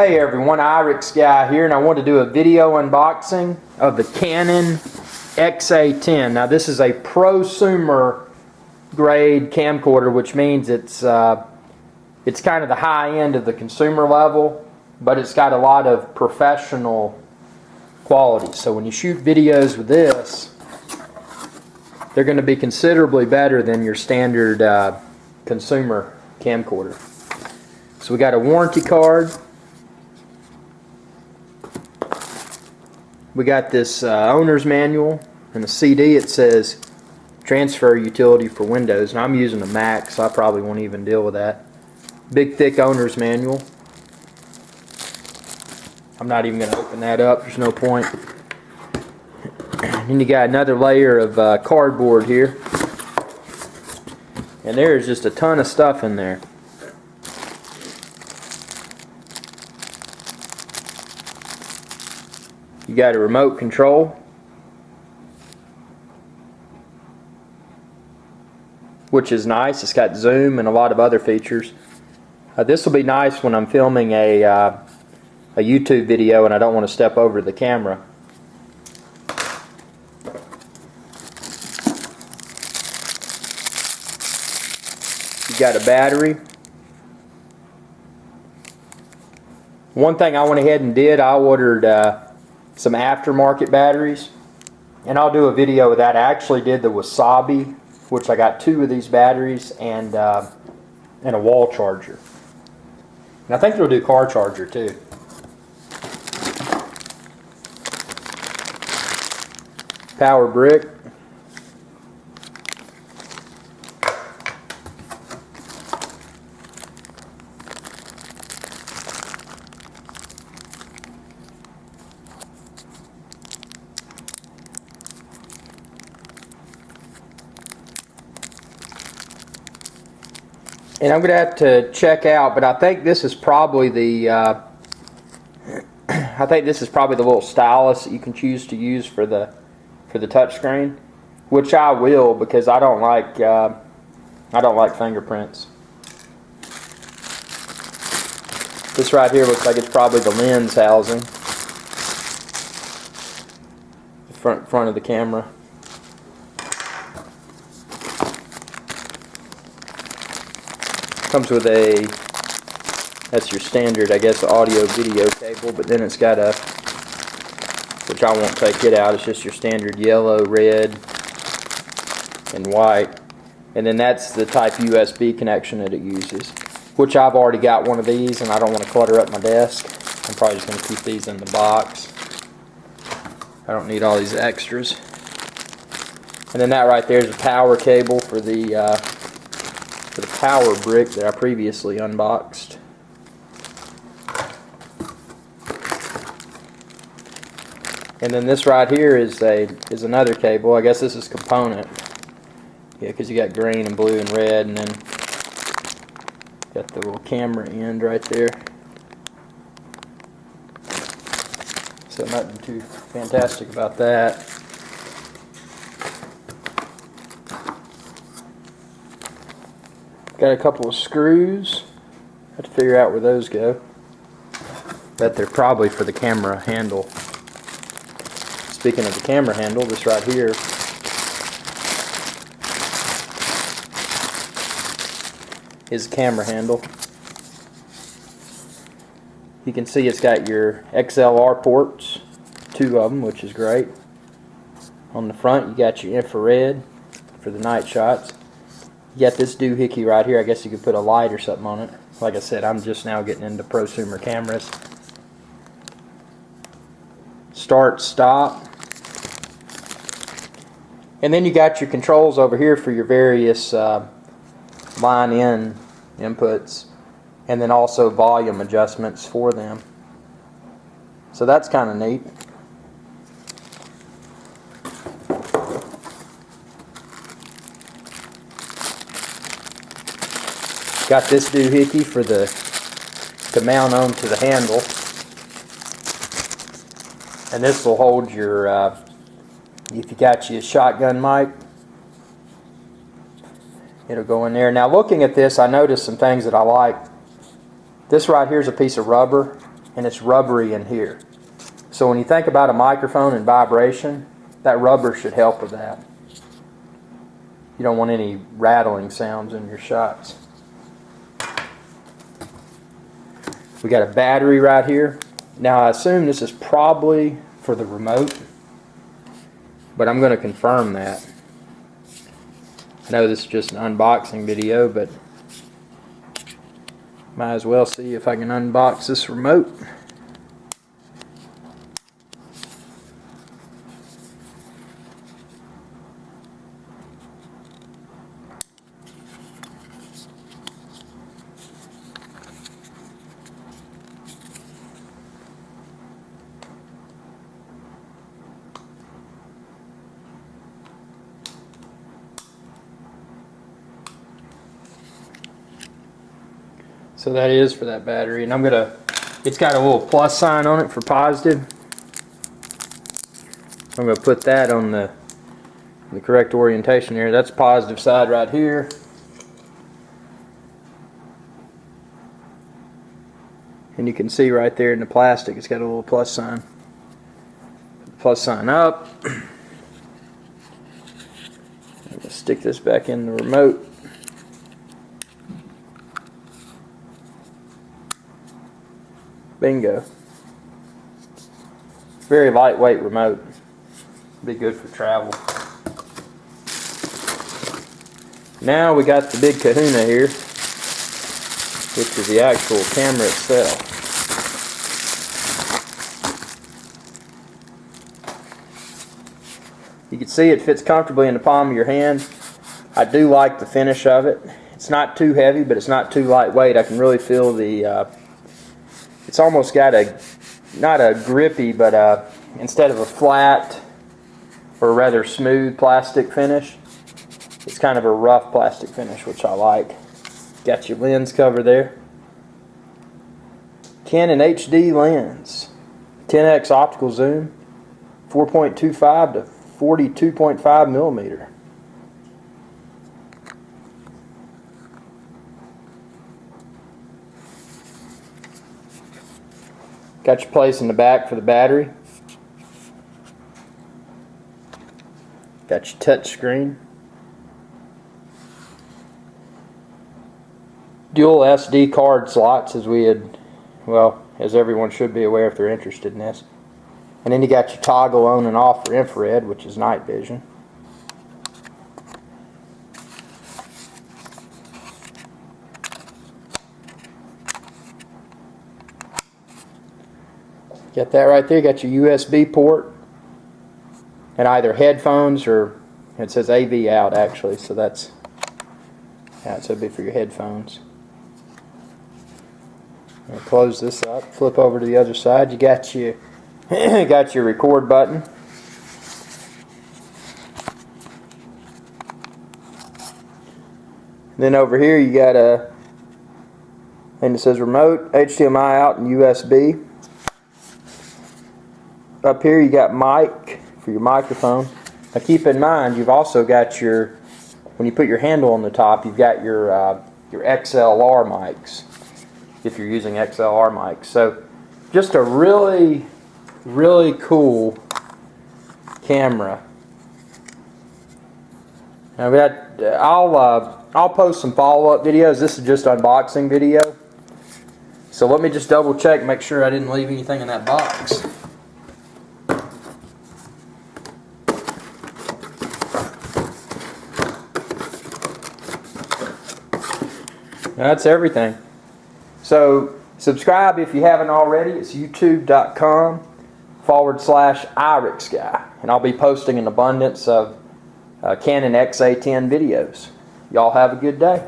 Hey everyone, Irix Guy here, and I want to do a video unboxing of the Canon XA10. Now this is a prosumer grade camcorder, which means it's kind of the high end of the consumer level, but it's got a lot of professional quality. So when you shoot videos with this, they're going to be considerably better than your standard consumer camcorder. So we got a warranty card. We got this owner's manual and a CD. It says transfer utility for Windows, and I'm using a Mac, so I probably won't even deal with that. Big thick owner's manual. I'm not even going to open that up, there's no point. Then you got another layer of cardboard here, and there's just a ton of stuff in there. You got a remote control, which is nice. It's got zoom and a lot of other features. This will be nice when I'm filming a YouTube video and I don't want to step over the camera. You got a battery. One thing I went ahead and did, I ordered some aftermarket batteries, and I'll do a video of that. I actually did the Wasabi, which I got 2 of these batteries and a wall charger. And I think they'll do car charger too. Power brick. And I'm going to have to check out, but I think this is probably the little stylus that you can choose to use for the touch screen, which I will, because I don't like fingerprints. This right here looks like it's probably the lens housing, the front of the camera. Comes with that's your standard, I guess, audio video cable, but then it's got a, which I won't take it out, it's just your standard yellow, red, and white. And then that's the type USB connection that it uses, which I've already got one of these, and I don't want to clutter up my desk. I'm probably just going to keep these in the box. I don't need all these extras. And then that right there is a power cable for the power brick that I previously unboxed. And then this right here is another cable. I guess this is component. Yeah, because you got green and blue and red, and then got the little camera end right there. So nothing too fantastic about that. Got a couple of screws. Have to figure out where those go. Bet they're probably for the camera handle. Speaking of the camera handle, this right here is a camera handle. You can see it's got your XLR ports, 2 of them, which is great. On the front you got your infrared for the night shots. You got this doohickey right here. I guess you could put a light or something on it. Like I said, I'm just now getting into prosumer cameras. Start, stop. And then you got your controls over here for your various line in inputs, and then also volume adjustments for them. So that's kind of neat. Got this doohickey for to mount onto the handle, and this will hold your if you got you a shotgun mic, it'll go in there. Now looking at this, I noticed some things that I like. This right here is a piece of rubber, and it's rubbery in here. So when you think about a microphone and vibration, that rubber should help with that. You don't want any rattling sounds in your shots. We got a battery right here. Now I assume this is probably for the remote, but I'm going to confirm that. I know this is just an unboxing video, but might as well see if I can unbox this remote. So that is for that battery, and it's got a little plus sign on it for positive. I'm gonna put that on the correct orientation here. That's positive side right here. And you can see right there in the plastic, it's got a little plus sign. Plus sign up. I'm gonna stick this back in the remote. Bingo. Very lightweight remote. Be good for travel. Now we got the big kahuna here, which is the actual camera itself. You can see it fits comfortably in the palm of your hand. I do like the finish of it. It's not too heavy, but it's not too lightweight. I can really feel the it's almost got not a grippy, but instead of a flat or rather smooth plastic finish, it's kind of a rough plastic finish, which I like. Got your lens cover there. Canon HD lens, 10x optical zoom, 4.25 to 42.5 millimeter. Got your place in the back for the battery. Got your touch screen. Dual SD card slots, as everyone should be aware if they're interested in this. And then you got your toggle on and off for infrared, which is night vision. Got that right there. Got your USB port and either headphones or it says AV out actually, so that's so it'd be for your headphones. I'll close this up. Flip over to the other side. You got your got your record button. Then over here you got a thing that says remote, HDMI out, and USB. Up here you got mic for your microphone. Now keep in mind you've also got your, when you put your handle on the top, you've got your XLR mics if you're using XLR mics. So just a really cool camera. Now we got, I'll post some follow-up videos. This is just unboxing video. So let me just double check, make sure I didn't leave anything in that box. That's everything. So subscribe if you haven't already. It's youtube.com/IrixGuy, and I'll be posting an abundance of Canon XA10 videos. Y'all have a good day.